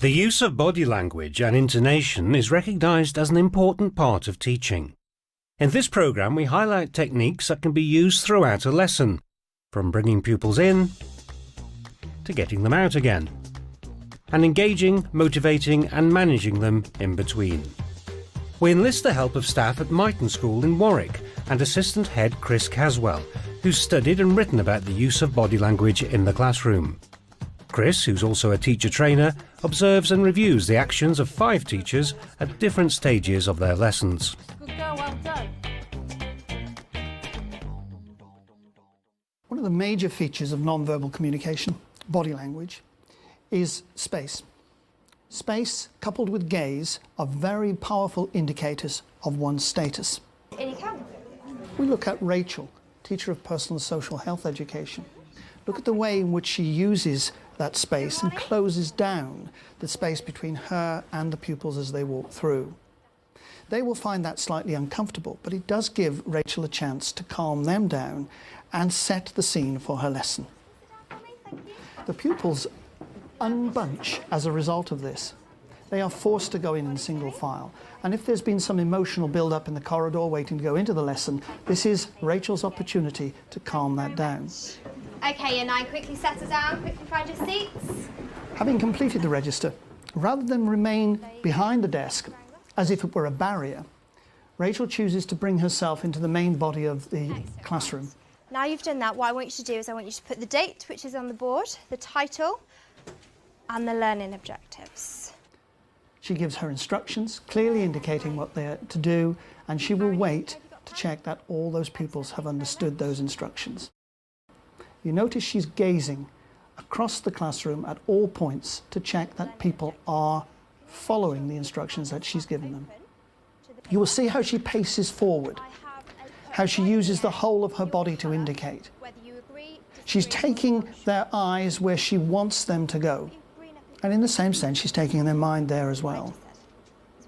The use of body language and intonation is recognised as an important part of teaching. In this programme, we highlight techniques that can be used throughout a lesson, from bringing pupils in to getting them out again, and engaging, motivating and managing them in between. We enlist the help of staff at Myton School in Warwick and Assistant Head Chris Caswell, who's studied and written about the use of body language in the classroom. Chris, who's also a teacher trainer, observes and reviews the actions of 5 teachers at different stages of their lessons. Good girl, well done. One of the major features of non-verbal communication, body language, is space. Space, coupled with gaze, are very powerful indicators of one's status. In you can. We look at Rachel, teacher of personal and social health education. Look at the way in which she uses that space and closes down the space between her and the pupils as they walk through. They will find that slightly uncomfortable, but it does give Rachel a chance to calm them down and set the scene for her lesson. The pupils unbunch as a result of this. They are forced to go in single file. And if there's been some emotional build-up in the corridor waiting to go into the lesson, this is Rachel's opportunity to calm that down. Okay, year 9, quickly settle down, quickly find your seats. Having completed the register, rather than remain behind the desk as if it were a barrier, Rachel chooses to bring herself into the main body of the classroom. Now you've done that, what I want you to do is I want you to put the date, which is on the board, the title, and the learning objectives. She gives her instructions, clearly indicating what they're to do, and she will wait to check that all those pupils have understood those instructions. You notice she's gazing across the classroom at all points to check that people are following the instructions that she's given them. You will see how she paces forward, how she uses the whole of her body to indicate. She's taking their eyes where she wants them to go. And in the same sense, she's taking their mind there as well.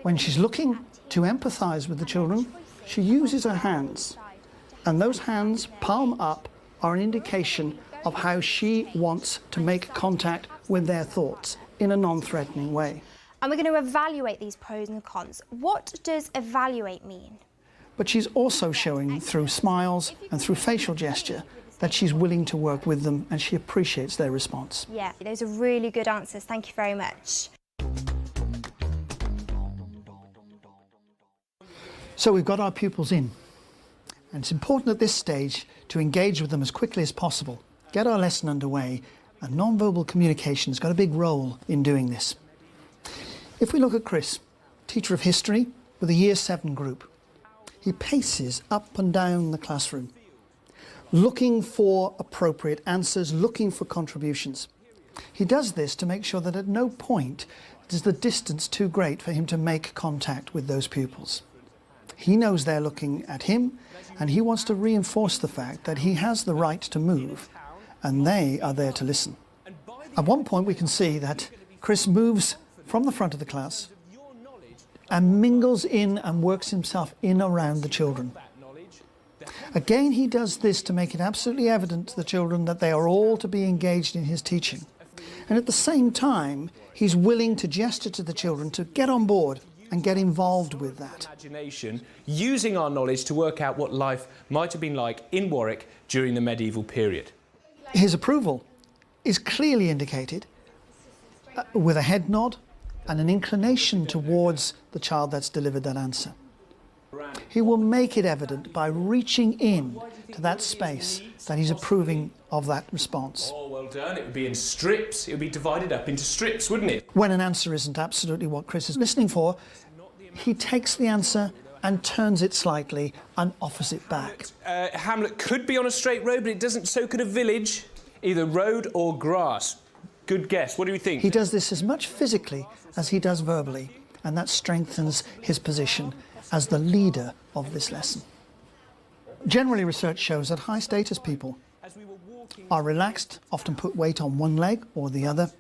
When she's looking to empathise with the children, she uses her hands. And those hands, palm up, are an indication of how she wants to make contact with their thoughts in a non-threatening way. And we're going to evaluate these pros and cons. What does evaluate mean? But she's also showing through smiles and through facial gesture that she's willing to work with them and she appreciates their response. Yeah, those are really good answers. Thank you very much. So we've got our pupils in. And it's important at this stage to engage with them as quickly as possible, get our lesson underway, and non-verbal communication has got a big role in doing this. If we look at Chris, teacher of history with a Year 7 group, he paces up and down the classroom, looking for appropriate answers, looking for contributions. He does this to make sure that at no point is the distance too great for him to make contact with those pupils. He knows they're looking at him, and he wants to reinforce the fact that he has the right to move, and they are there to listen. At one point we can see that Chris moves from the front of the class and mingles in and works himself in around the children. Again, he does this to make it absolutely evident to the children that they are all to be engaged in his teaching. And at the same time, he's willing to gesture to the children to get on board and get involved with that. Imagination, using our knowledge to work out what life might have been like in Warwick during the medieval period. His approval is clearly indicated with a head nod and an inclination towards the child that's delivered that answer. He will make it evident by reaching in to that space that he's approving of that response. Oh, well done. It would be in strips. It would be divided up into strips, wouldn't it? When an answer isn't absolutely what Chris is listening for, he takes the answer and turns it slightly and offers it back. Hamlet could be on a straight road, but it doesn't. So could a village, either road or grass. Good guess. What do you think? He does this as much physically as he does verbally, and that strengthens his position as the leader of this lesson. Generally, research shows that high-status people are relaxed, often put weight on one leg or the other,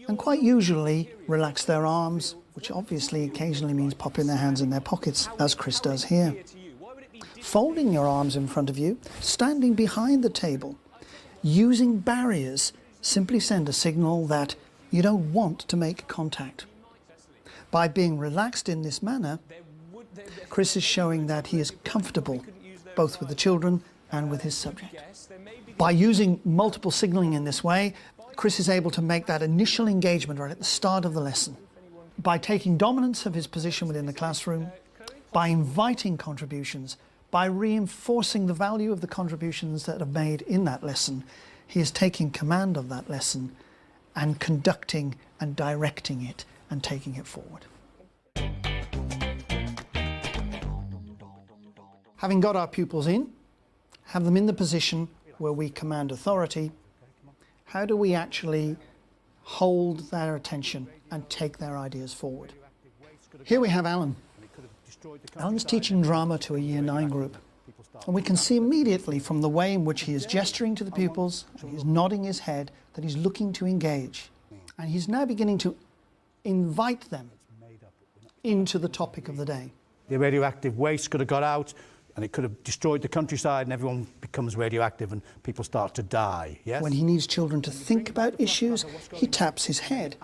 and quite usually relax their arms, which obviously occasionally means popping their hands in their pockets, as Chris does here. Folding your arms in front of you, standing behind the table, using barriers simply send a signal that You don't want to make contact. By being relaxed in this manner, Chris is showing that he is comfortable both with the children and with his subject. By using multiple signalling in this way, Chris is able to make that initial engagement right at the start of the lesson. By taking dominance of his position within the classroom, by inviting contributions, by reinforcing the value of the contributions that are made in that lesson, he is taking command of that lesson and conducting and directing it and taking it forward. Having got our pupils in, have them in the position where we command authority, how do we actually hold their attention and take their ideas forward? Here we have Alan. Alan's teaching drama to a Year 9 group. And we can see immediately from the way in which he is gesturing to the pupils and he's nodding his head that he's looking to engage. And he's now beginning to invite them into the topic of the day. The radioactive waste could have got out and it could have destroyed the countryside and everyone becomes radioactive and people start to die, yes? When he needs children to think about issues, he taps his head.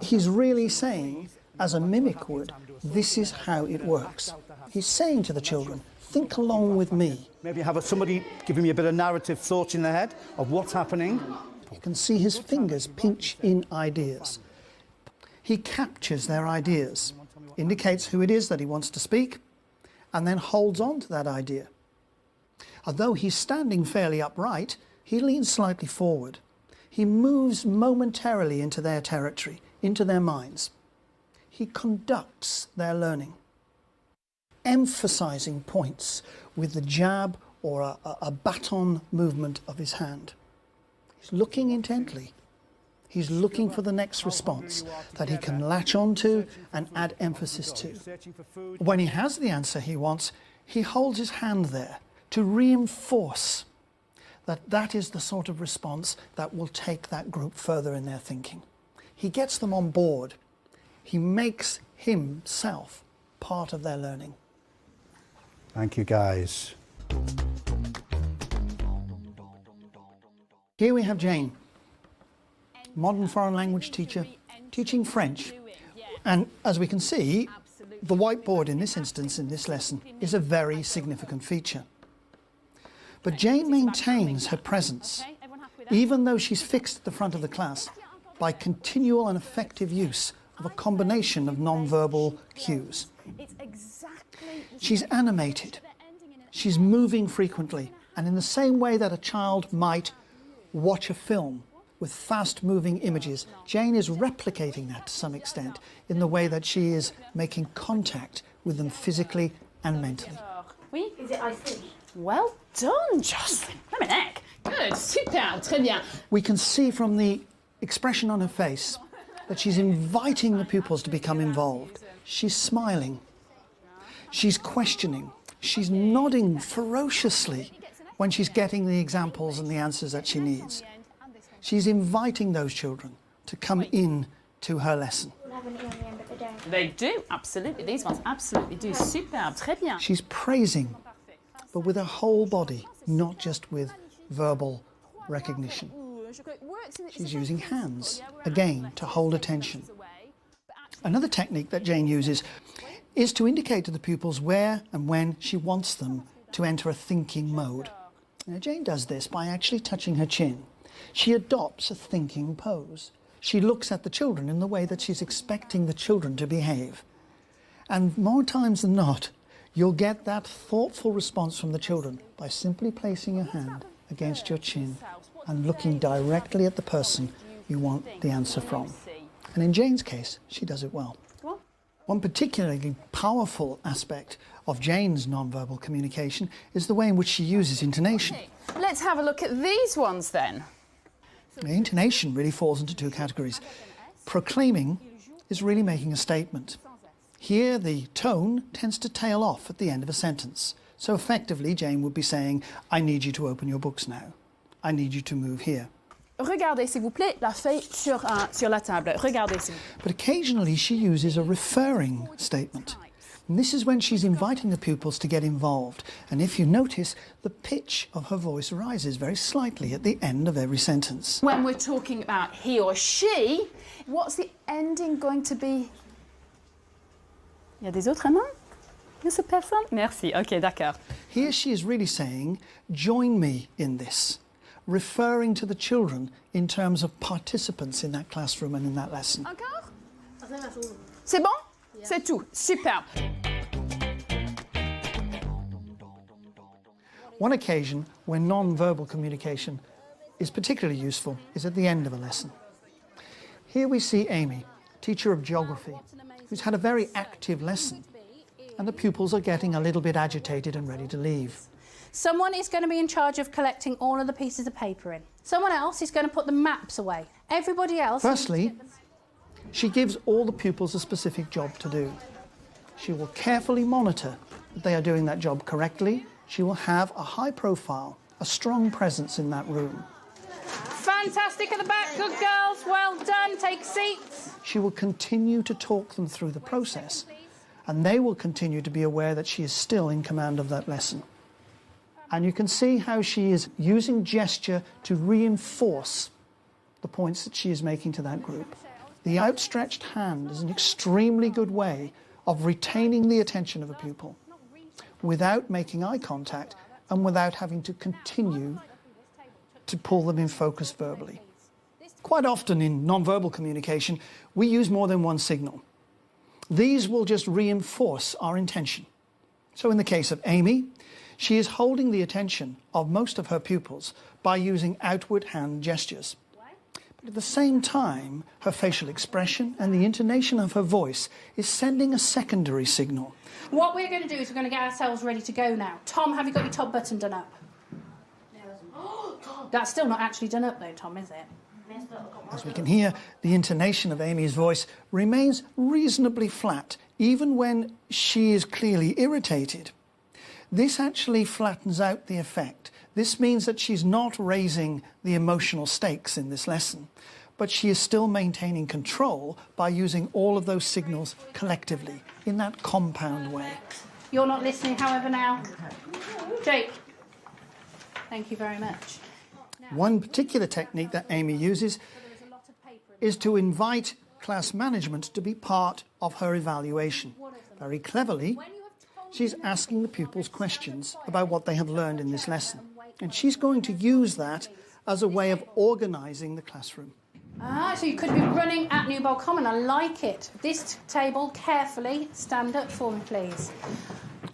He's really saying, as a mimic would, this is how it works. He's saying to the children, think along with me. Maybe have somebody giving me a bit of narrative thoughts in their head of what's happening. You can see his fingers pinch in ideas. He captures their ideas, indicates who it is that he wants to speak, and then holds on to that idea. Although he's standing fairly upright, he leans slightly forward. He moves momentarily into their territory, into their minds. He conducts their learning, emphasizing points with the jab or a baton movement of his hand. He's looking intently. He's looking for the next response that he can latch onto and add emphasis to. When he has the answer he wants, he holds his hand there to reinforce that that is the sort of response that will take that group further in their thinking. He gets them on board. He makes himself part of their learning. Thank you, guys. Here we have Jane, modern foreign language teacher, teaching French. And as we can see, the whiteboard in this instance, in this lesson, is a very significant feature. But Jane maintains her presence, even though she's fixed at the front of the class, by continual and effective use of a combination of non-verbal cues. She's animated, she's moving frequently, and in the same way that a child might watch a film with fast-moving images, Jane is replicating that to some extent in the way that she is making contact with them physically and mentally. Oui? Is it ice cream? Well done, Jocelyn. Dominic. Good, super, très bien. We can see from the expression on her face that she's inviting the pupils to become involved. She's smiling. She's questioning. She's nodding ferociously when she's getting the examples and the answers that she needs. She's inviting those children to come in to her lesson. They do, absolutely. These ones absolutely do. Superb, très bien. She's praising, but with her whole body, not just with verbal recognition. She's using hands, again, to hold attention. Another technique that Jane uses is to indicate to the pupils where and when she wants them to enter a thinking mode. Now, Jane does this by actually touching her chin. She adopts a thinking pose. She looks at the children in the way that she's expecting the children to behave. And more times than not, you'll get that thoughtful response from the children by simply placing your hand against your chin and looking directly at the person you want the answer from. And in Jane's case, she does it well. One particularly powerful aspect of Jane's non-verbal communication is the way in which she uses intonation. Let's have a look at these ones then. The intonation really falls into two categories. Proclaiming is really making a statement. Here, the tone tends to tail off at the end of a sentence. So effectively, Jane would be saying, I need you to open your books now. I need you to move here. Regardez, s'il vous plaît, la feuille sur la table. Regardez, s'il vous plaît. But occasionally she uses a referring statement, And this is when she's inviting the pupils to get involved. And if you notice, the pitch of her voice rises very slightly at the end of every sentence. When we're talking about he or she, what's the ending going to be? Il y a des autres mains? Il y a cette personne? Merci. OK, d'accord. Here she is really saying, join me in this, referring to the children in terms of participants in that classroom and in that lesson. Encore? C'est bon? C'est tout. Superbe. One occasion when non-verbal communication is particularly useful is at the end of a lesson. Here we see Amy, teacher of geography, who's had a very active lesson, and the pupils are getting a little bit agitated and ready to leave. Someone is going to be in charge of collecting all of the pieces of paper in. Someone else is going to put the maps away. Everybody else... Firstly, she gives all the pupils a specific job to do. She will carefully monitor that they are doing that job correctly. She will have a high profile, a strong presence in that room. Fantastic at the back, good girls, well done, take seats. She will continue to talk them through the process, and they will continue to be aware that she is still in command of that lesson. And you can see how she is using gesture to reinforce the points that she is making to that group. The outstretched hand is an extremely good way of retaining the attention of a pupil without making eye contact and without having to continue to pull them in focus verbally. Quite often in non-verbal communication, we use more than one signal. These will just reinforce our intention. So in the case of Amy, she is holding the attention of most of her pupils by using outward hand gestures. But at the same time, her facial expression and the intonation of her voice is sending a secondary signal. What we're going to do is we're going to get ourselves ready to go now. Tom, have you got your top button done up? That's still not actually done up though, Tom, is it? As we can hear, the intonation of Amy's voice remains reasonably flat, even when she is clearly irritated. This actually flattens out the effect. This means that she's not raising the emotional stakes in this lesson, but she is still maintaining control by using all of those signals collectively in that compound way. You're not listening, however, now. Jake. Thank you very much. One particular technique that Amy uses is to invite class management to be part of her evaluation. Very cleverly, she's asking the pupils questions about what they have learned in this lesson. And she's going to use that as a way of organising the classroom. Ah, so you could be running at New Bowl Common. I like it. This table, carefully, stand up for me, please.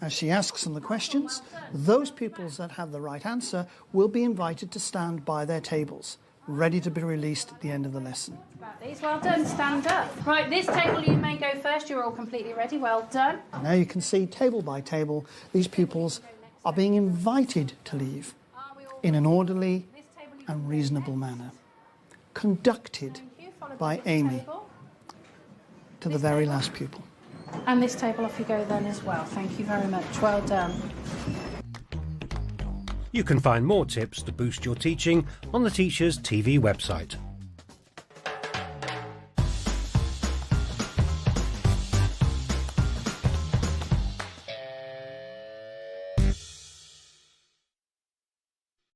As she asks them the questions, those pupils that have the right answer will be invited to stand by their tables, ready to be released at the end of the lesson. Well done, stand up. Right, this table you may go first. You're all completely ready. Well done. Now you can see, table by table, these pupils are being invited to leave in an orderly and reasonable manner, conducted by Amy to the very last pupil. And this table, off you go then as well. Thank you very much. Well done. You can find more tips to boost your teaching on the Teachers TV website.